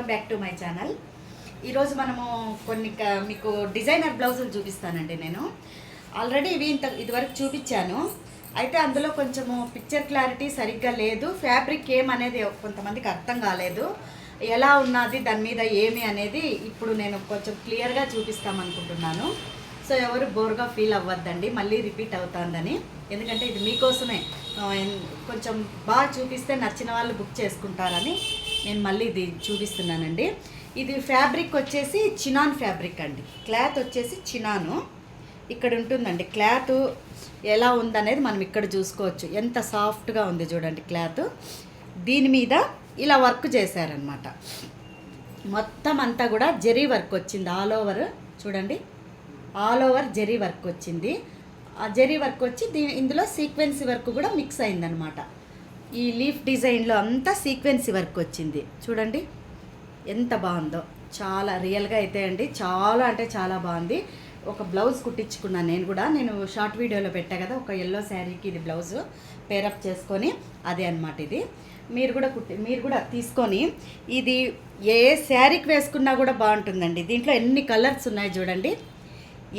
Welcome back to my channel. ఈరోజు మనము కొన్ని మీకు డిజైనర్ బ్లౌజులు చూపిస్తానండి. నేను ఆల్రెడీ ఇదివరకు చూపించాను. అయితే అందులో కొంచెము పిక్చర్ క్లారిటీ సరిగ్గా లేదు, ఫ్యాబ్రిక్ ఏమనేది కొంతమందికి అర్థం కాలేదు, ఎలా ఉన్నది దాని మీద ఏమి అనేది ఇప్పుడు నేను కొంచెం క్లియర్గా చూపిస్తామనుకుంటున్నాను. సో ఎవరు బోర్గా ఫీల్ అవ్వద్దండి, మళ్ళీ రిపీట్ అవుతుందని. ఎందుకంటే ఇది మీకోసమే, కొంచెం బాగా చూపిస్తే నచ్చిన వాళ్ళు బుక్ చేసుకుంటారని నేను మళ్ళీ ఇది చూపిస్తున్నానండి. ఇది ఫ్యాబ్రిక్ వచ్చేసి చినాన్ ఫ్యాబ్రిక్ అండి. క్లాత్ వచ్చేసి చినాను. ఇక్కడ ఉంటుందండి క్లాత్ ఎలా ఉందనేది మనం ఇక్కడ చూసుకోవచ్చు. ఎంత సాఫ్ట్గా ఉంది చూడండి క్లాత్. దీని మీద ఇలా వర్క్ చేశారనమాట. మొత్తం అంతా కూడా జరీ వర్క్ వచ్చింది. ఆల్ ఓవర్ చూడండి, ఆల్ ఓవర్ జరీ వర్క్ వచ్చింది. ఆ జరీ వర్క్ వచ్చి ఇందులో సీక్వెన్సీ వర్క్ కూడా మిక్స్ అయిందనమాట. ఈ లీఫ్ డిజైన్లో అంతా సీక్వెన్సీ వర్క్ వచ్చింది. చూడండి ఎంత బాగుందో, చాలా రియల్గా అయితే అండి, చాలా అంటే చాలా బాగుంది. ఒక బ్లౌజ్ కుట్టించుకున్నాను నేను కూడా, నేను షార్ట్ వీడియోలో పెట్టా కదా, ఒక ఎల్లో శారీకి ఇది బ్లౌజు పేరప్ చేసుకొని అదే అనమాట. ఇది మీరు కూడా తీసుకొని ఇది ఏ శారీకి వేసుకున్నా కూడా బాగుంటుందండి. దీంట్లో ఎన్ని కలర్స్ ఉన్నాయి చూడండి,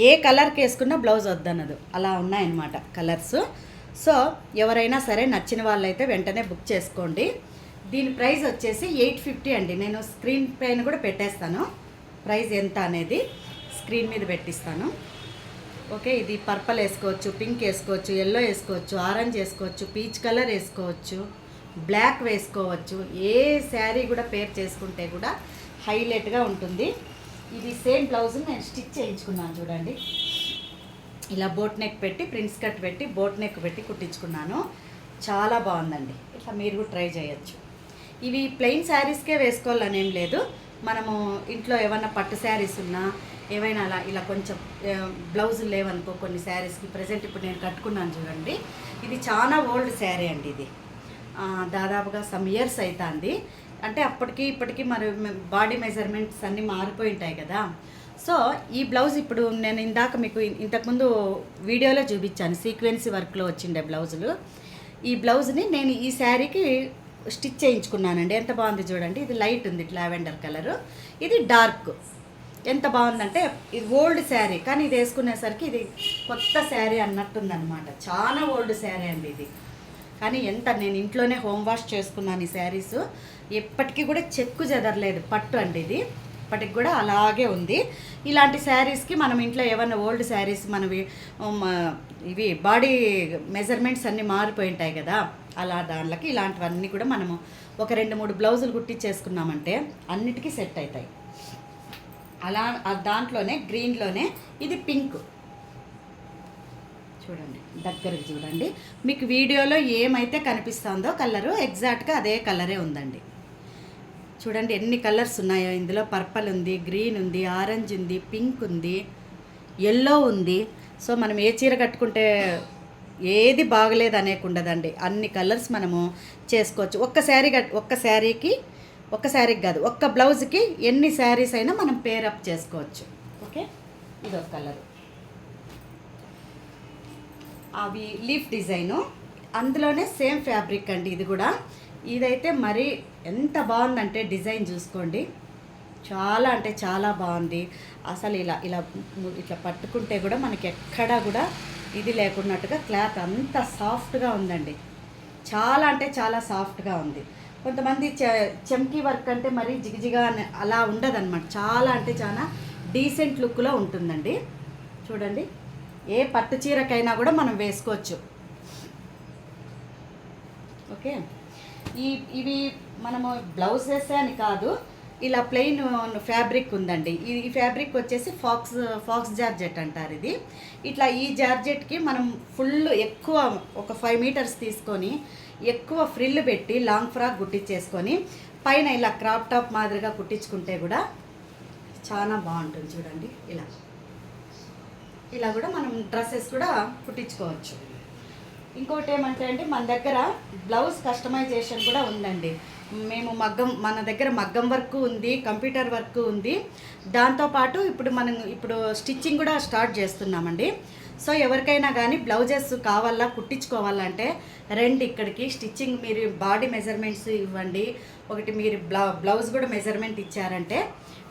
ఏ కలర్కి వేసుకున్నా బ్లౌజ్ వద్దన్నదు, అలా ఉన్నాయన్నమాట కలర్స్. సో ఎవరైనా సరే నచ్చిన వాళ్ళైతే వెంటనే బుక్ చేసుకోండి. దీని ప్రైస్ వచ్చేసి 850 అండి. నేను స్క్రీన్ పైన కూడా పెట్టేస్తాను ప్రైస్ ఎంత అనేది, స్క్రీన్ మీద పెట్టిస్తాను. ఓకే, ఇది పర్పల్ వేసుకోవచ్చు, పింక్ వేసుకోవచ్చు, ఎల్లో వేసుకోవచ్చు, ఆరెంజ్ వేసుకోవచ్చు, పీచ్ కలర్ వేసుకోవచ్చు, బ్లాక్ వేసుకోవచ్చు. ఏ శారీ కూడా పేర్ చేసుకుంటే కూడా హైలైట్గా ఉంటుంది. ఇది సేమ్ బ్లౌజ్ నేను స్టిచ్ చేయించుకున్నాను చూడండి. ఇలా బోట్ నెక్ పెట్టి, ప్రిన్స్ కట్ పెట్టి, బోట్ నెక్ పెట్టి కుట్టించుకున్నాను. చాలా బాగుందండి. ఇట్లా మీరు కూడా ట్రై చేయొచ్చు. ఇవి ప్లెయిన్ శారీస్కే వేసుకోవాలని ఏం లేదు. మనము ఇంట్లో ఏమన్నా పట్టు శారీస్ ఉన్నా, ఏవైనా అలా ఇలా కొంచెం బ్లౌజులు లేవనుకో కొన్ని శారీస్కి. ప్రజెంట్ ఇప్పుడు నేను కట్టుకున్నాను చూడండి, ఇది చాలా ఓల్డ్ శారీ అండి. ఇది దాదాపుగా సమ్ ఇయర్స్ అవుతుంది. అంటే అప్పటికి ఇప్పటికీ మరి బాడీ మెజర్మెంట్స్ అన్నీ మారిపోయి ఉంటాయి కదా. సో ఈ బ్లౌజ్ ఇప్పుడు నేను మీకు ఇంతకుముందు వీడియోలో చూపించాను, సీక్వెన్సీ వర్క్లో వచ్చిండే బ్లౌజులు. ఈ బ్లౌజ్ని నేను ఈ శారీకి స్టిచ్ చేయించుకున్నానండి. ఎంత బాగుంది చూడండి. ఇది లైట్ ఉంది, లావెండర్ కలరు, ఇది డార్క్. ఎంత బాగుందంటే ఇది ఓల్డ్ శారీ, కానీ ఇది వేసుకునేసరికి ఇది కొత్త శారీ అన్నట్టుందనమాట. చాలా ఓల్డ్ శారీ అండి ఇది. కానీ నేను ఇంట్లోనే హోమ్ వాష్ చేసుకున్నాను ఈ శారీస్. ఎప్పటికీ కూడా చెక్కు చెదరలేదు, పట్టు అండి ఇది, ఇప్పటికి కూడా అలాగే ఉంది. ఇలాంటి శారీస్కి మనం ఇంట్లో ఏమన్నా ఓల్డ్ శారీస్ మనవి ఇవి బాడీ మెజర్మెంట్స్ అన్నీ మారిపోయి ఉంటాయి కదా, అలా దాంట్లోకి ఇలాంటివన్నీ కూడా మనము ఒక 2-3 బ్లౌజులు కుట్టించేసుకున్నామంటే అన్నిటికీ సెట్ అవుతాయి. అలా దాంట్లోనే గ్రీన్లోనే ఇది పింక్ చూడండి, దగ్గరికి చూడండి. మీకు వీడియోలో ఏమైతే కనిపిస్తుందో కలరు ఎగ్జాక్ట్గా అదే కలరే ఉందండి. చూడండి ఎన్ని కలర్స్ ఉన్నాయో ఇందులో. పర్పల్ ఉంది, గ్రీన్ ఉంది, ఆరెంజ్ ఉంది, పింక్ ఉంది, ఎల్లో ఉంది. సో మనం ఏ చీర కట్టుకుంటే ఏది బాగలేదు అనేకుండదండి, అన్ని కలర్స్ మనము చేసుకోవచ్చు. ఒక్క శారీకి కాదు, ఒక్క బ్లౌజ్కి ఎన్ని శారీస్ అయినా మనం పేరప్ చేసుకోవచ్చు. ఓకే, ఇదొక కలరు. అవి లీఫ్ డిజైను, అందులోనే సేమ్ ఫ్యాబ్రిక్ అండి ఇది కూడా. ఇదైతే మరి ఎంత బాగుందంటే డిజైన్ చూసుకోండి, చాలా అంటే చాలా బాగుంది. అసలు ఇట్లా పట్టుకుంటే కూడా మనకి ఎక్కడా కూడా ఇది లేకున్నట్టుగా క్లాత్ అంత సాఫ్ట్గా ఉందండి. చాలా అంటే చాలా సాఫ్ట్గా ఉంది. కొంతమంది చెమ్కీ వర్క్ అంటే మరీ జిగిజిగా అలా ఉండదన్నమాట. చాలా అంటే చాలా డీసెంట్ లుక్లో ఉంటుందండి. చూడండి, ఏ పట్టు చీరకైనా కూడా మనం వేసుకోవచ్చు. ఓకే, ఇవి మనము బ్లౌజ్ వేస్తే అని కాదు, ఇలా ప్లెయిన్ ఫ్యాబ్రిక్ ఉందండి. ఈ ఫ్యాబ్రిక్ వచ్చేసి ఫాక్స్ జార్జెట్ అంటారు ఇది. ఇట్లా ఈ జార్జెట్కి మనం ఫుల్ ఎక్కువ ఒక 5 మీటర్స్ తీసుకొని ఎక్కువ ఫ్రిల్ పెట్టి లాంగ్ ఫ్రాక్ కుట్టించేసుకొని పైన ఇలా క్రాప్ టాప్ మాదిరిగా కుట్టించుకుంటే కూడా చాలా బాగుంటుంది. చూడండి ఇలా కూడా మనం డ్రెస్సెస్ కూడా కుట్టించుకోవచ్చు. ఇంకోటి ఏమంటే అండి, మన దగ్గర బ్లౌజ్ కస్టమైజేషన్ కూడా ఉందండి. మన దగ్గర మగ్గం వర్క్ ఉంది, కంప్యూటర్ వర్క్ ఉంది. దాంతోపాటు ఇప్పుడు స్టిచ్చింగ్ కూడా స్టార్ట్ చేస్తున్నామండి. సో ఎవరికైనా కానీ బ్లౌజెస్ కావాలా కుట్టించుకోవాలంటే రండి ఇక్కడికి. స్టిచ్చింగ్ మీరు బాడీ మెజర్మెంట్స్ ఇవ్వండి, ఒకటి మీరు బ్లౌజ్ కూడా మెజర్మెంట్ ఇచ్చారంటే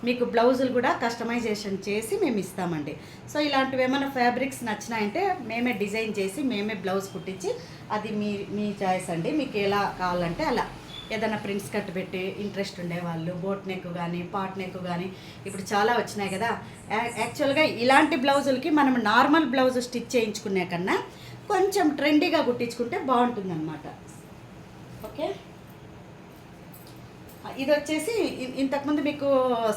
మీకు బ్లౌజులు కూడా కస్టమైజేషన్ చేసి మేము ఇస్తామండి. సో ఇలాంటివి ఏమైనా ఫ్యాబ్రిక్స్ నచ్చినాయంటే మేమే డిజైన్ చేసి మేమే బ్లౌజ్ కుట్టించి, అది మీ చాయిస్ అండి. మీకు ఎలా కావాలంటే అలా. ఏదైనా ప్రింట్స్ కట్ పెట్టి ఇంట్రెస్ట్ ఉండేవాళ్ళు బోట్ నెక్ కానీ పాట్ నెక్ కానీ ఇప్పుడు చాలా వచ్చినాయి కదా. యాక్చువల్గా ఇలాంటి బ్లౌజులకి మనం నార్మల్ బ్లౌజ్ స్టిచ్ చేయించుకునే కన్నా కొంచెం ట్రెండీగా కుట్టించుకుంటే బాగుంటుందన్నమాట. ఓకే, ఇది వచ్చేసి ఇంతకుముందు మీకు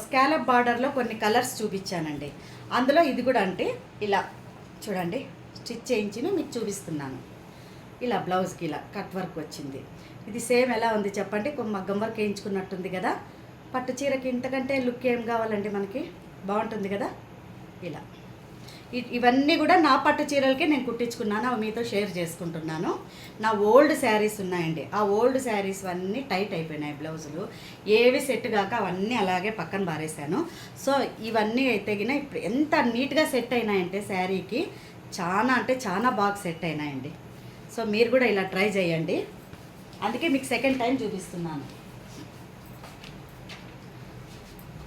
స్కాలప్ బార్డర్లో కొన్ని కలర్స్ చూపించానండి. అందులో ఇది కూడా అంటే ఇలా చూడండి, స్టిచ్ చేయించి మీకు చూపిస్తున్నాను. ఇలా బ్లౌజ్కి ఇలా కట్ వర్క్ వచ్చింది. ఇది సేమ్ ఎలా ఉంది చెప్పండి, మగ్గం వర్క్ వేయించుకున్నట్టుంది కదా. పట్టు చీరకి ఇంతకంటే లుక్ ఏం కావాలండి మనకి, బాగుంటుంది కదా. ఇలా ఇవన్నీ కూడా నా పట్టు చీరలకే నేను కుట్టించుకున్నాను, అవి మీతో షేర్ చేసుకుంటున్నాను. నా ఓల్డ్ శారీస్ ఉన్నాయండి, ఆ ఓల్డ్ శారీస్ అన్నీ టైట్ అయిపోయినాయి బ్లౌజులు, ఏవి సెట్ కాక అవన్నీ అలాగే పక్కన పారేశాను. సో ఇవన్నీ అయితే గిన ఇప్పుడు ఎంత నీట్గా సెట్ అయినాయంటే శారీకి చాలా అంటే చాలా బాగా సెట్ అయినాయండి. సో మీరు కూడా ఇలా ట్రై చేయండి, అందుకే మీకు సెకండ్ టైం చూపిస్తున్నాను.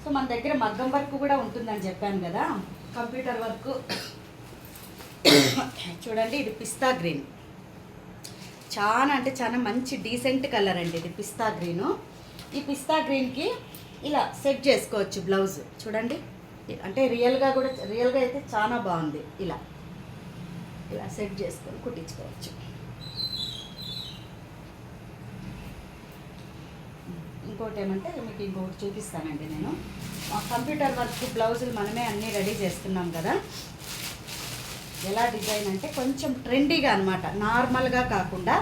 సో మన దగ్గర మగ్గం వర్క్ కూడా ఉంటుందని చెప్పాను కదా, కంప్యూటర్ వర్క్. చూడండి, ఇది పిస్తా గ్రీన్, చాలా అంటే చాలా మంచి డీసెంట్ కలర్ అండి ఇది పిస్తా గ్రీను. ఈ పిస్తా గ్రీన్కి ఇలా సెట్ చేసుకోవచ్చు బ్లౌజ్. చూడండి, అంటే రియల్గా అయితే చాలా బాగుంది. ఇలా ఇలా సెట్ చేసుకొని కుట్టించుకోవచ్చు. ఇంకోటి ఏమంటే మీకు ఇంకొకటి చూపిస్తానండి. నేను కంప్యూటర్ వర్క్ బ్లౌజులు మనమే అన్నీ రెడీ చేస్తున్నాం కదా. ఎలా డిజైన్ అంటే కొంచెం ట్రెండీగా అనమాట, నార్మల్గా కాకుండా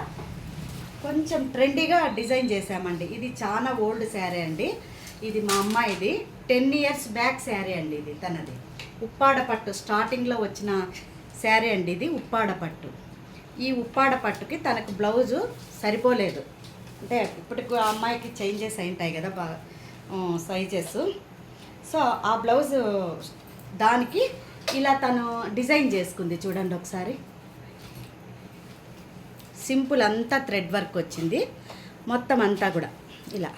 కొంచెం ట్రెండీగా డిజైన్ చేసామండి. ఇది చాలా ఓల్డ్ శారీ అండి, ఇది మా అమ్మాయిది 10 years బ్యాక్ శారీ అండి. ఇది తనది ఉప్పాడ పట్టు, స్టార్టింగ్లో వచ్చిన శారీ అండి ఇది, ఉప్పాడ పట్టు. ఈ ఉప్పాడ పట్టుకి తనకు బ్లౌజు సరిపోలేదు, అంటే ఇప్పటికి ఆ అమ్మాయికి చేంజెస్ అయింటాయి కదా బాగా సైజెస్. సో ఆ బ్లౌజ్ దానికి ఇలా తను డిజైన్ చేసుకుంది. చూడండి ఒకసారి, సింపుల్ అంతా థ్రెడ్ వర్క్ వచ్చింది, మొత్తం అంతా కూడా ఇలా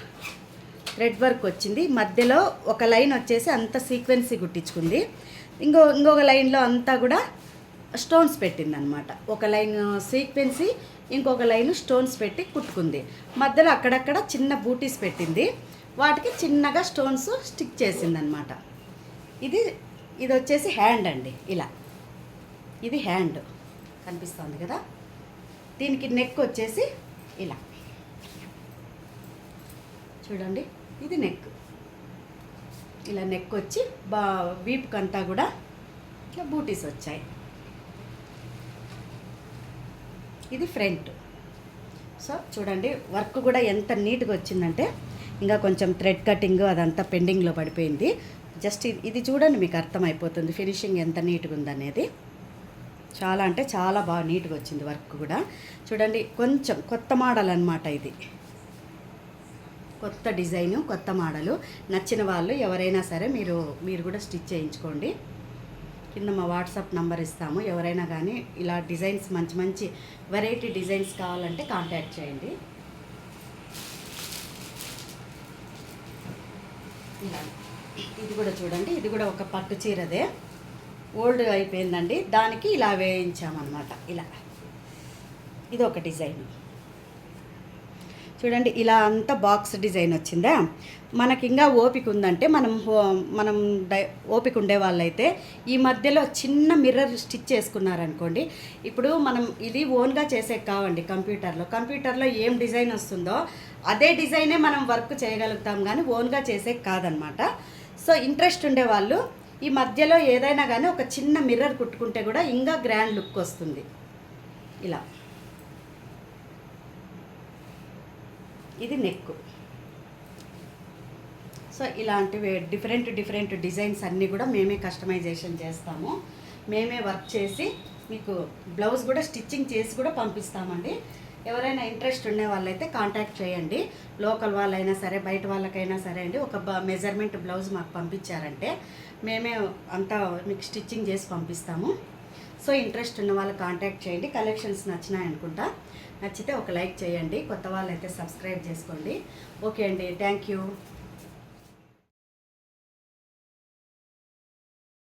థ్రెడ్ వర్క్ వచ్చింది. మధ్యలో ఒక లైన్ వచ్చేసి అంత సీక్వెన్సీ కుట్టించుకుంది, ఇంకొక లైన్లో అంతా కూడా స్టోన్స్ పెట్టింది అనమాట. ఒక లైన్ సీక్వెన్సీ, ఇంకొక లైన్ స్టోన్స్ పెట్టి కుట్టుకుంది. మధ్యలో అక్కడక్కడ చిన్న బూటీస్ పెట్టింది, వాటికి చిన్నగా స్టోన్స్ స్టిక్ చేసిందనమాట. ఇది వచ్చేసి హ్యాండ్ అండి. ఇలా ఇది హ్యాండ్ కనిపిస్తుంది కదా. దీనికి నెక్ వచ్చేసి ఇలా చూడండి, ఇది నెక్. ఇలా నెక్ వచ్చి వీపుకంతా కూడా ఇట్లా బూటీస్ వచ్చాయి. ఇది ఫ్రంట్. సో చూడండి వర్క్ కూడా ఎంత నీట్గా వచ్చిందంటే, ఇంకా కొంచెం థ్రెడ్ కటింగ్ అదంతా పెండింగ్లో పడిపోయింది. జస్ట్ ఇది చూడండి, మీకు అర్థమైపోతుంది ఫినిషింగ్ ఎంత నీట్గా ఉందనేది. చాలా అంటే చాలా బాగా నీట్గా వచ్చింది వర్క్ కూడా. చూడండి, కొంచెం కొత్త మోడల్ అనమాట ఇది, కొత్త డిజైను, కొత్త మోడలు. నచ్చిన వాళ్ళు ఎవరైనా సరే మీరు కూడా స్టిచ్ చేయించుకోండి. కింద మా వాట్సాప్ నంబర్ ఇస్తాము, ఎవరైనా కానీ ఇలా డిజైన్స్ మంచి మంచి వెరైటీ డిజైన్స్ కావాలంటే కాంటాక్ట్ చేయండి. ఇలా ఇది కూడా చూడండి, ఇది కూడా ఒక పట్టు చీరదే, ఓల్డ్ అయిపోయిందండి, దానికి ఇలా వేయించామన్నమాట. ఇలా ఇది ఒక డిజైన్ చూడండి, ఇలా అంతా బాక్స్ డిజైన్ వచ్చిందా. మనకి ఇంకా ఓపిక ఉందంటే మనం ఓపిక ఉండే వాళ్ళైతే ఈ మధ్యలో చిన్న మిర్రర్ స్టిచ్ చేసుకున్నారనుకోండి. ఇప్పుడు మనం ఇది ఓన్గా చేసే కావండి, కంప్యూటర్లో ఏం డిజైన్ వస్తుందో అదే డిజైనే మనం వర్క్ చేయగలుగుతాం, కానీ ఓన్గా చేసే కాదనమాట. సో ఇంట్రెస్ట్ ఉండేవాళ్ళు ఈ మధ్యలో ఏదైనా కానీ ఒక చిన్న మిర్రర్ కుట్టుకుంటే కూడా ఇంకా గ్రాండ్ లుక్ వస్తుంది. ఇలా ఇది నెక్. సో ఇలాంటివి డిఫరెంట్ డిజైన్స్ అన్నీ కూడా మేమే కస్టమైజేషన్ చేస్తాము, మేమే వర్క్ చేసి మీకు బ్లౌజ్ కూడా స్టిచ్చింగ్ చేసి కూడా పంపిస్తామండి. ఎవరైనా ఇంట్రెస్ట్ ఉండే వాళ్ళైతే కాంటాక్ట్ చేయండి, లోకల్ వాళ్ళైనా సరే బయట వాళ్ళకైనా సరే అండి. ఒక మెజర్మెంట్ బ్లౌజ్ మాకు పంపించారంటే మేమే అంతా మీకు స్టిచ్చింగ్ చేసి పంపిస్తాము. సో ఇంట్రెస్ట్ ఉన్న వాళ్ళు కాంటాక్ట్ చేయండి. కలెక్షన్స్ నచ్చినాయి అనుకుంటా. నచ్చితే ఒక లైక్ చేయండి. కొత్త వాళ్ళు అయితే సబ్స్క్రైబ్ చేసుకోండి. ఓకే అండి, థ్యాంక్ యూ.